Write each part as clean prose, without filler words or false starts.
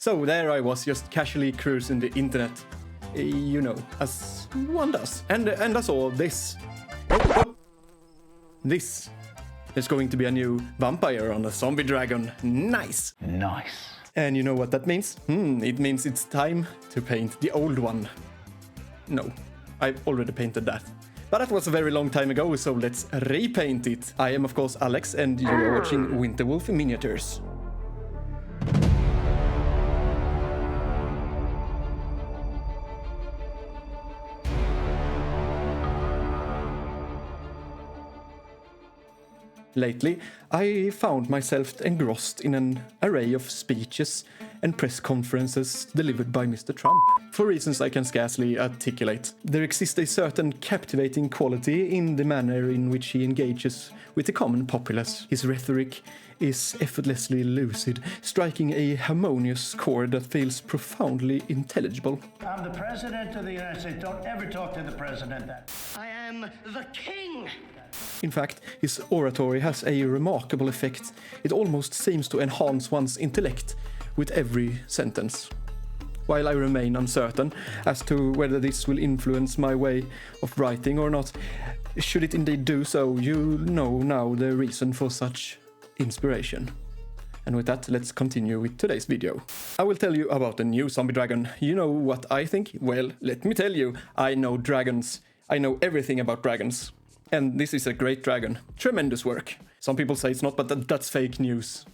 So there I was, just casually cruising the internet. You know, as one does. And I saw this. Oh. This. There's going to be a new vampire on a zombie dragon. Nice. Nice. And you know what that means? It means it's time to paint the old one. No, I've already painted that. But that was a very long time ago, so let's repaint it. I am of course Alex, and you are watching Winterwolf Miniatures. Lately, I found myself engrossed in an array of speeches and press conferences delivered by Mr. Trump, for reasons I can scarcely articulate. There exists a certain captivating quality in the manner in which he engages with the common populace. His rhetoric is effortlessly lucid, striking a harmonious chord that feels profoundly intelligible. I'm the President of the United States. Don't ever talk to the President that. I am the king! In fact, his oratory has a remarkable effect. It almost seems to enhance one's intellect with every sentence. While I remain uncertain as to whether this will influence my way of writing or not, should it indeed do so, you know now the reason for such inspiration. And with that, let's continue with today's video. I will tell you about the new zombie dragon. You know what I think? Well, let me tell you, I know dragons. I know everything about dragons. And this is a great dragon. Tremendous work. Some people say it's not, but that's fake news.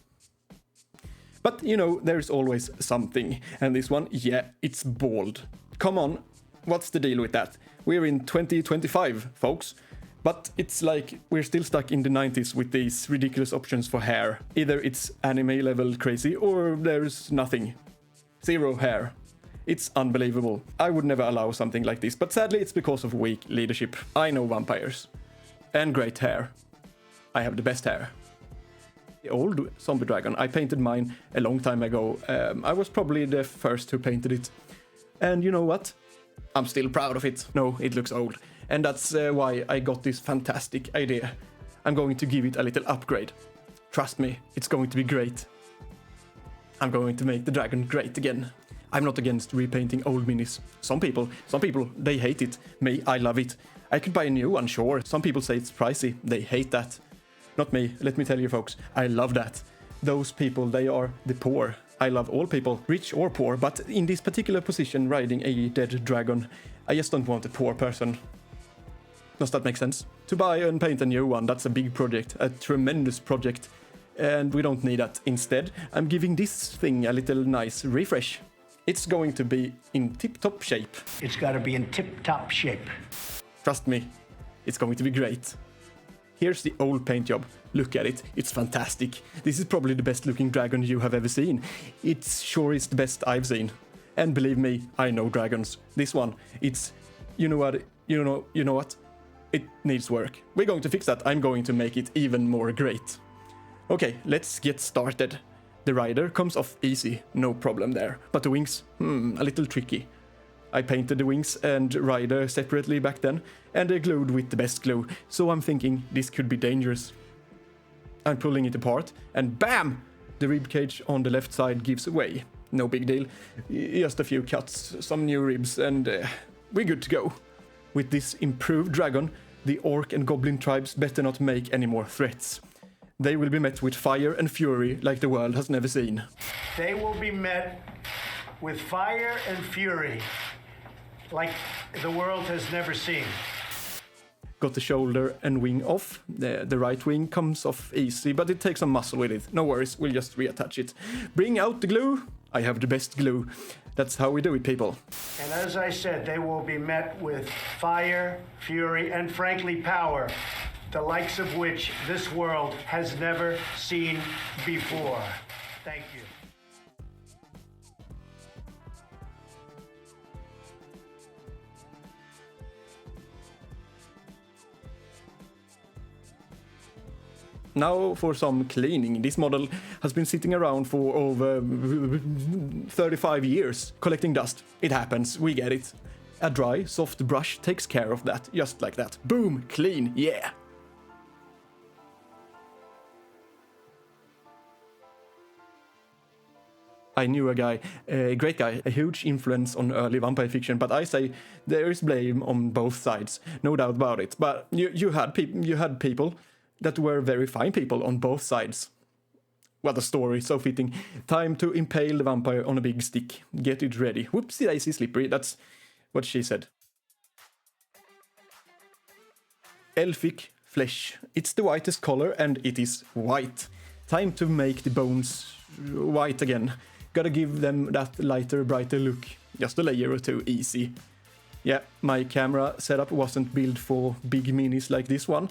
But, you know, there's always something. And this one, yeah, it's bald. Come on, what's the deal with that? We're in 2025, folks. But it's like we're still stuck in the 90s with these ridiculous options for hair. Either it's anime level crazy or there's nothing. Zero hair. It's unbelievable. I would never allow something like this, but sadly it's because of weak leadership. I know vampires. And great hair. I have the best hair. The old zombie dragon, I painted mine a long time ago. I was probably the first who painted it. And you know what? I'm still proud of it. No, it looks old. And that's why I got this fantastic idea. I'm going to give it a little upgrade. Trust me, it's going to be great. I'm going to make the dragon great again. I'm not against repainting old minis. Some people, they hate it. Me, I love it. I could buy a new one, sure. Some people say it's pricey. They hate that. Not me. Let me tell you, folks. I love that. Those people, they are the poor. I love all people, rich or poor. But in this particular position, riding a dead dragon, I just don't want a poor person. Does that make sense? To buy and paint a new one, that's a big project. A tremendous project. And we don't need that. Instead, I'm giving this thing a little nice refresh. It's going to be in tip-top shape. It's got to be in tip-top shape. Trust me, it's going to be great. Here's the old paint job. Look at it, it's fantastic. This is probably the best looking dragon you have ever seen. It sure is the best I've seen. And believe me, I know dragons. This one, it's, you know what? It needs work. We're going to fix that. I'm going to make it even more great. Okay, let's get started. The rider comes off easy, no problem there. But the wings, a little tricky. I painted the wings and rider separately back then, and they're glued with the best glue, so I'm thinking this could be dangerous. I'm pulling it apart, and BAM! The ribcage on the left side gives away. No big deal, just a few cuts, some new ribs, and we're good to go. With this improved dragon, the orc and goblin tribes better not make any more threats. They will be met with fire and fury like the world has never seen. They will be met with fire and fury like the world has never seen. Got the shoulder and wing off. The right wing comes off easy, but it takes some muscle with it. No worries, we'll just reattach it. Bring out the glue. I have the best glue. That's how we do it, people. And as I said, they will be met with fire, fury, and frankly, power, the likes of which this world has never seen before. Thank you. Now for some cleaning. This model has been sitting around for over 35 years, collecting dust. It happens, we get it. A dry, soft brush takes care of that, just like that. Boom, clean, yeah! I knew a guy, a great guy, a huge influence on early vampire fiction, but I say there is blame on both sides, no doubt about it. But you had people that were very fine people on both sides. What a story, so fitting. Time to impale the vampire on a big stick. Get it ready. Whoopsie daisy slippery, that's what she said. Elfic flesh. It's the whitest color and it is white. Time to make the bones white again. Gotta give them that lighter, brighter look. Just a layer or two, easy. Yeah, my camera setup wasn't built for big minis like this one,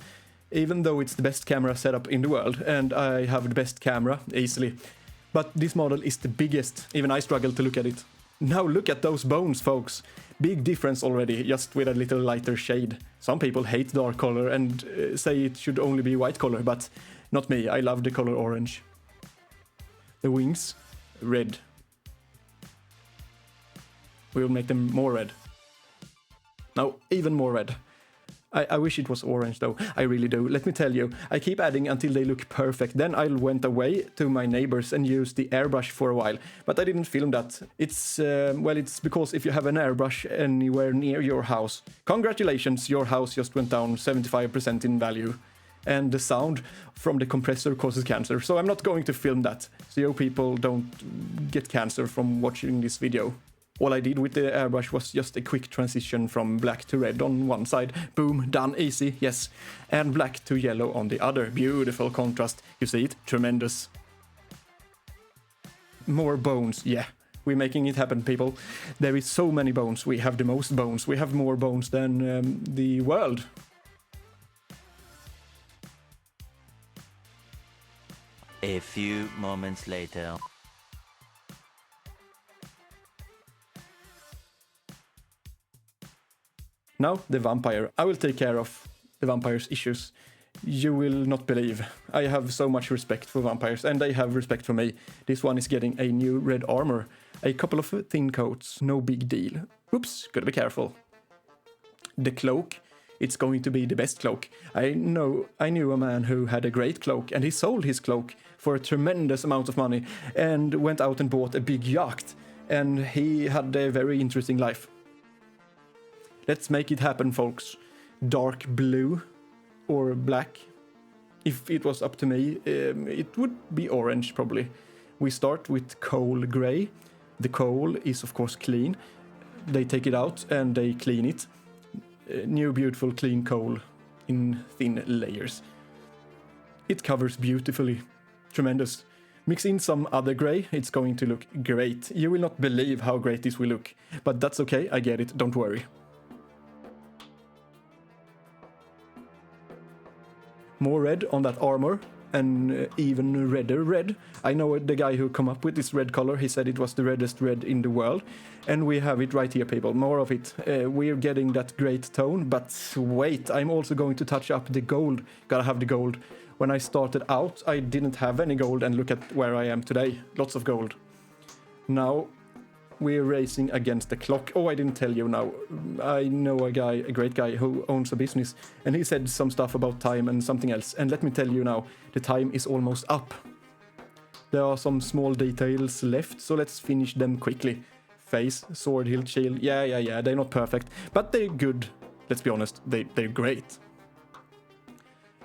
even though it's the best camera setup in the world, and I have the best camera, easily. But this model is the biggest, even I struggle to look at it. Now look at those bones, folks. Big difference already, just with a little lighter shade. Some people hate dark color and say it should only be white color, but not me, I love the color orange. The wings, red. We will make them more red. No, even more red. I wish it was orange though, I really do. Let me tell you, I keep adding until they look perfect. Then I went away to my neighbors and used the airbrush for a while. But I didn't film that. It's because if you have an airbrush anywhere near your house, congratulations, your house just went down 75% in value. And the sound from the compressor causes cancer. So I'm not going to film that, so you people don't get cancer from watching this video. All I did with the airbrush was just a quick transition from black to red on one side. Boom, done, easy, yes. And black to yellow on the other. Beautiful contrast. You see it? Tremendous. More bones, yeah. We're making it happen, people. There is so many bones. We have the most bones. We have more bones than the world. A few moments later. Now, the vampire. I will take care of the vampire's issues. You will not believe. I have so much respect for vampires, and they have respect for me. This one is getting a new red armor. A couple of thin coats, no big deal. Oops, gotta be careful. The cloak. It's going to be the best cloak. I knew a man who had a great cloak, and he sold his cloak for a tremendous amount of money, and went out and bought a big yacht. And he had a very interesting life. Let's make it happen, folks. Dark blue or black. If it was up to me, it would be orange, probably. We start with coal gray. The coal is, of course, clean. They take it out and they clean it. New, beautiful, clean coal in thin layers. It covers beautifully. Tremendous. Mix in some other gray, it's going to look great. You will not believe how great this will look. But that's okay, I get it, don't worry. More red on that armor, and even redder red. I know the guy who come up with this red color, he said it was the reddest red in the world. And we have it right here, people, more of it. We're getting that great tone, but wait, I'm also going to touch up the gold. Gotta have the gold. When I started out, I didn't have any gold, and look at where I am today. Lots of gold. Now, we're racing against the clock. Oh, I didn't tell you now. I know a great guy who owns a business, and he said some stuff about time and something else. And let me tell you now, the time is almost up. There are some small details left, so let's finish them quickly. Face, sword, hilt, shield, yeah, they're not perfect, but they're good. Let's be honest, they're great.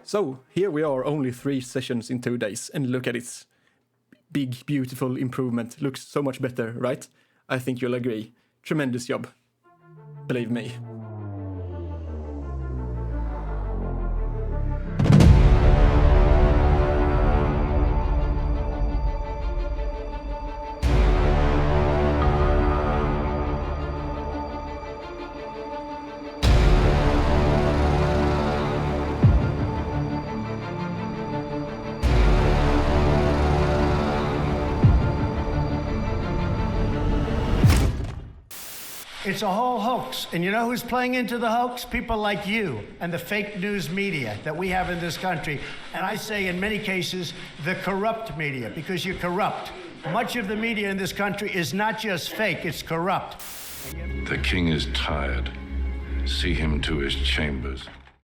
So, here we are, only 3 sessions in 2 days, and look at it. Big, beautiful improvement. Looks so much better, right? I think you'll agree. Tremendous job. Believe me. It's a whole hoax. And you know who's playing into the hoax? People like you and the fake news media that we have in this country. And I say in many cases, the corrupt media, because you're corrupt. Much of the media in this country is not just fake, it's corrupt. The king is tired. See him to his chambers.